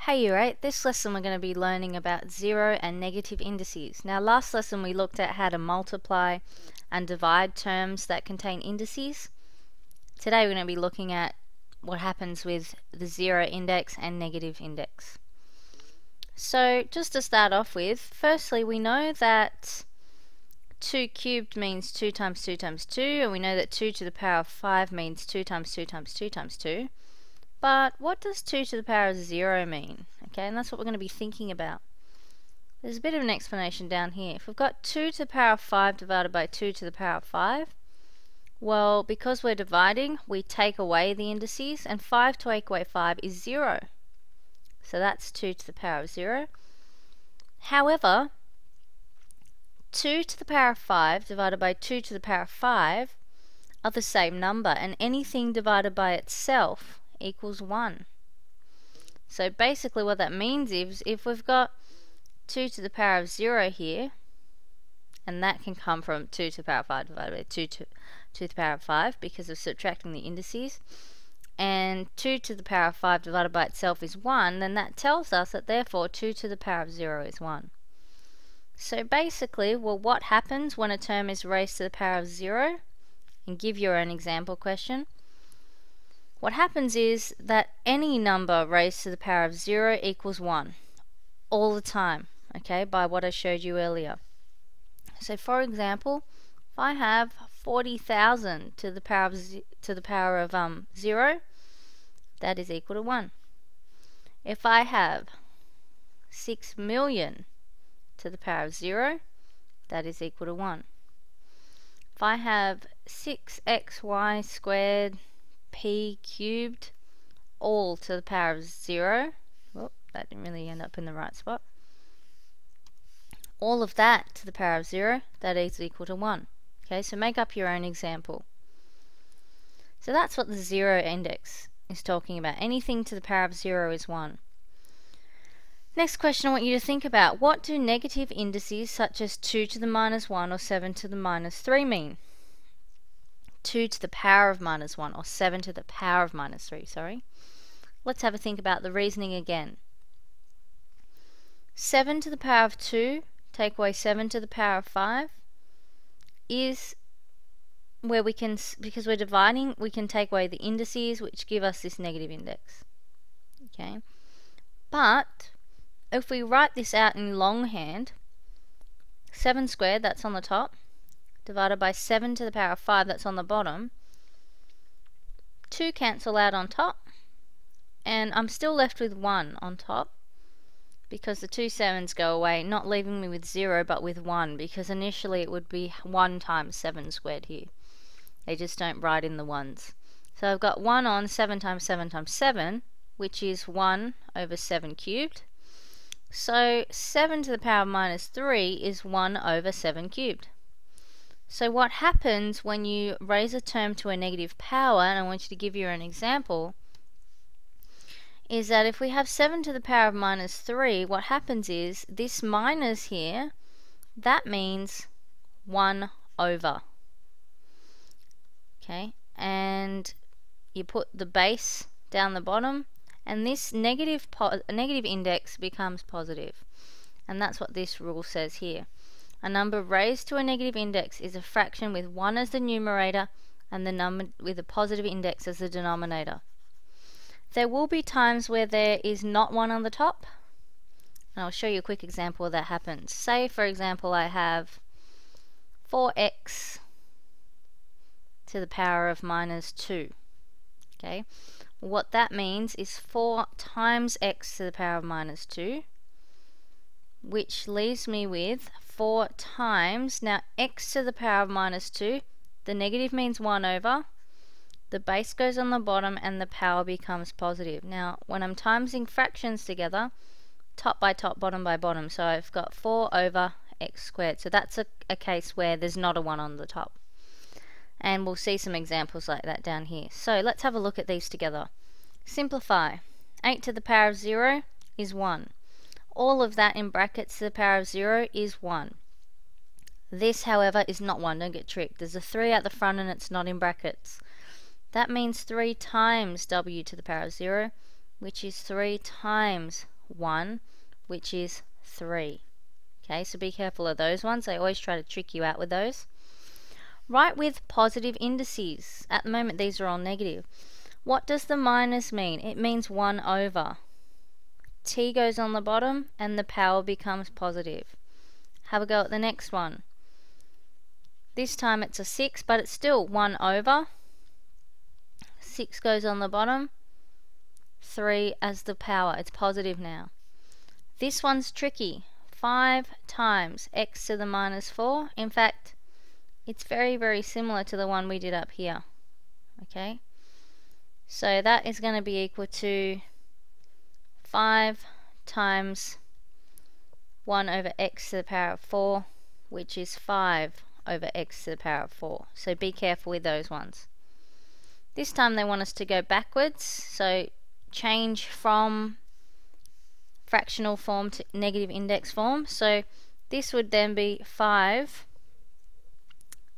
Hey you right, this lesson we're going to be learning about zero and negative indices. Now last lesson we looked at how to multiply and divide terms that contain indices. Today we're going to be looking at what happens with the zero index and negative index. So just to start off with, firstly we know that 2 cubed means 2 times 2 times 2, and we know that 2 to the power of 5 means 2 times 2 times 2 times 2. But what does 2 to the power of 0 mean? Okay, and that's what we're going to be thinking about. There's a bit of an explanation down here. If we've got 2 to the power of 5 divided by 2 to the power of 5, well, because we're dividing, we take away the indices, and 5 to take away 5 is 0. So that's 2 to the power of 0. However, 2 to the power of 5 divided by 2 to the power of 5 are the same number, and anything divided by itself equals 1. So basically what that means is if we've got 2 to the power of 0 here, and that can come from 2 to the power of 5 divided by 2 to the power of 5 because of subtracting the indices, and 2 to the power of 5 divided by itself is 1, then that tells us that therefore 2 to the power of 0 is 1. So basically, well, what happens when a term is raised to the power of 0? And give your own example question. What happens is that any number raised to the power of 0 equals 1 all the time, okay, by what I showed you earlier. So for example, if I have 40,000 to the power of 0, that is equal to 1. If I have 6 million to the power of 0, that is equal to 1. If I have 6xy squared p cubed all to the power of 0, well, that didn't really end up in the right spot, all of that to the power of 0, that is equal to 1. Okay, so make up your own example. So that's what the zero index is talking about. Anything to the power of 0 is 1. Next question I want you to think about. What do negative indices such as 2 to the minus 1 or 7 to the minus 3 mean? 2 to the power of minus 1 or 7 to the power of minus 3, sorry. Let's have a think about the reasoning again. 7 to the power of 2, take away 7 to the power of 5, is where we can, because we're dividing, we can take away the indices which give us this negative index. Okay, but if we write this out in longhand, 7 squared, that's on the top, divided by 7 to the power of 5, that's on the bottom, 2 cancel out on top, and I'm still left with 1 on top, because the 2 7s go away, not leaving me with 0 but with 1, because initially it would be 1 times 7 squared here. They just don't write in the 1s. So I've got 1 on 7 times 7 times 7, which is 1 over 7 cubed. So 7 to the power of minus 3 is 1 over 7 cubed. So what happens when you raise a term to a negative power, and I want you to give you an example, is that if we have 7 to the power of minus 3, what happens is this minus here, that means 1 over. Okay, and you put the base down the bottom, and this negative index becomes positive. And that's what this rule says here. A number raised to a negative index is a fraction with 1 as the numerator and the number with a positive index as the denominator. There will be times where there is not 1 on the top, and I'll show you a quick example where that happens. Say for example I have 4x to the power of minus 2. Okay, what that means is 4 times x to the power of minus 2, which leaves me with 4 times, now x to the power of minus 2, the negative means 1 over, the base goes on the bottom and the power becomes positive. Now when I'm timesing fractions together, top by top, bottom by bottom, so I've got 4 over x squared. So that's a case where there's not a 1 on the top. And we'll see some examples like that down here. So let's have a look at these together. Simplify. 8 to the power of 0 is 1. All of that in brackets to the power of 0 is 1. This, however, is not 1. Don't get tricked. There's a 3 at the front and it's not in brackets. That means 3 times w to the power of 0, which is 3 times 1, which is 3. Okay, so be careful of those ones. I always try to trick you out with those. Write with positive indices. At the moment, these are all negative. What does the minus mean? It means 1 over. T goes on the bottom and the power becomes positive. Have a go at the next one. This time it's a 6, but it's still 1 over. 6 goes on the bottom. 3 as the power. It's positive now. This one's tricky. 5 times x to the minus 4. In fact, it's very, very similar to the one we did up here. Okay? So that is going to be equal to 5 times 1 over x to the power of 4, which is 5 over x to the power of 4. So be careful with those ones. This time they want us to go backwards, so change from fractional form to negative index form. So this would then be 5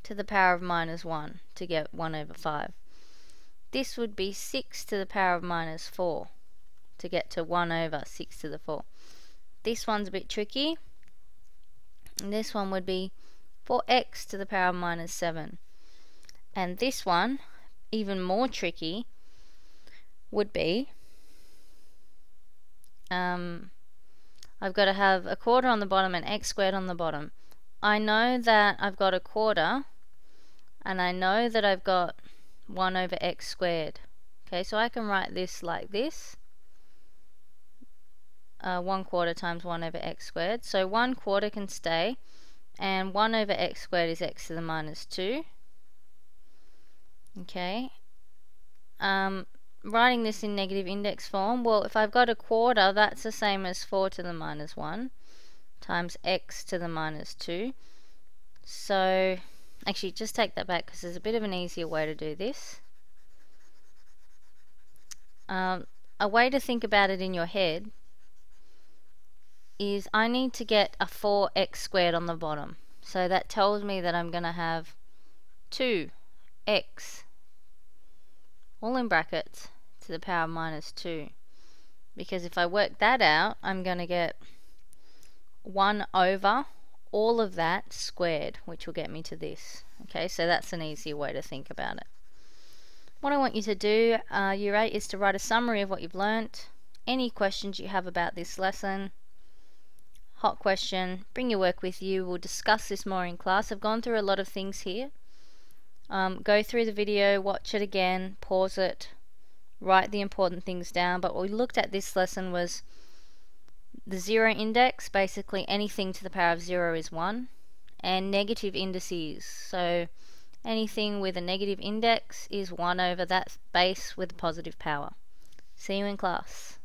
to the power of minus 1 to get 1 over 5. This would be 6 to the power of minus 4 to get to 1 over 6 to the 4. This one's a bit tricky. And this one would be 4x to the power of minus 7. And this one, even more tricky, would be I've got to have a quarter on the bottom and x squared on the bottom. I know that I've got a quarter and I know that I've got 1 over x squared. Okay, so I can write this like this. 1 quarter times 1 over x squared. So 1 quarter can stay, and 1 over x squared is x to the minus 2. Okay. Writing this in negative index form, well, if I've got a quarter, that's the same as 4 to the minus 1 times x to the minus 2. So, actually, just take that back because there's a bit of an easier way to do this. A way to think about it in your head is I need to get a 4x squared on the bottom. So that tells me that I'm going to have 2x, all in brackets, to the power of minus 2. Because if I work that out, I'm going to get 1 over all of that squared, which will get me to this. Okay, so that's an easier way to think about it. What I want you to do, Year 8, is to write a summary of what you've learnt. Any questions you have about this lesson, hot question, bring your work with you. We'll discuss this more in class. I've gone through a lot of things here. Go through the video, watch it again, pause it, write the important things down. But what we looked at this lesson was the zero index. Basically anything to the power of 0 is 1, and negative indices. So anything with a negative index is 1 over that base with a positive power. See you in class.